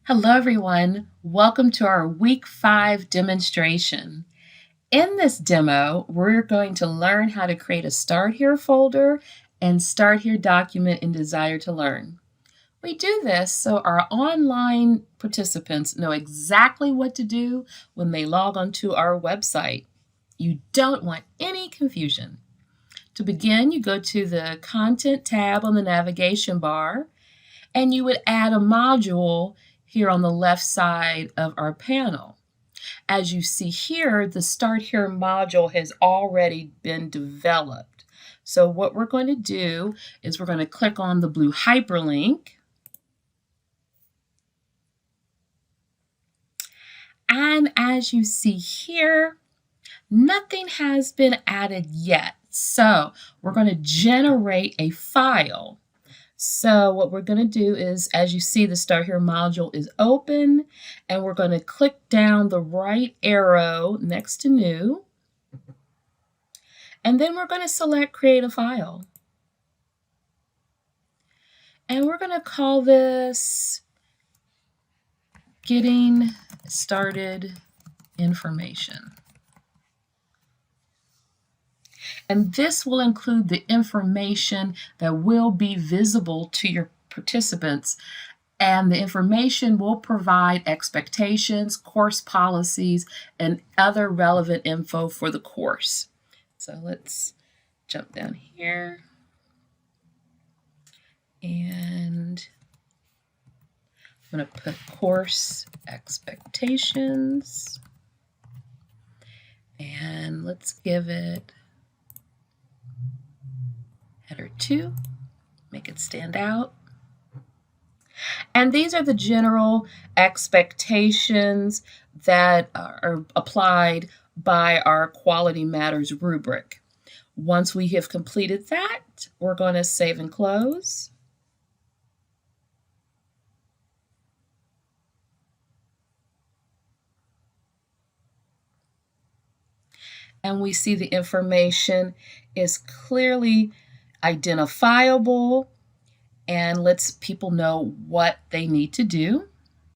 Hello, everyone. Welcome to our Week 5 demonstration. In this demo, we're going to learn how to create a Start Here folder and Start Here document in Desire to Learn. We do this so our online participants know exactly what to do when they log onto our website. You don't want any confusion. To begin, you go to the Content tab on the navigation bar, and you would add a module here on the left side of our panel. As you see here, the Start Here module has already been developed. So what we're going to do is we're going to click on the blue hyperlink. And as you see here, nothing has been added yet. So we're going to generate a file. So what we're going to do is, as you see, the Start Here module is open, and we're going to click down the right arrow next to New, and then we're going to select Create a File. And we're going to call this Getting Started Information. And this will include the information that will be visible to your participants, and the information will provide expectations, course policies, and other relevant info for the course. So let's jump down here, and I'm going to put course expectations, and let's give it header 2, make it stand out. And these are the general expectations that are applied by our Quality Matters rubric. Once we have completed that, we're going to save and close. And we see the information is clearly identifiable and lets people know what they need to do.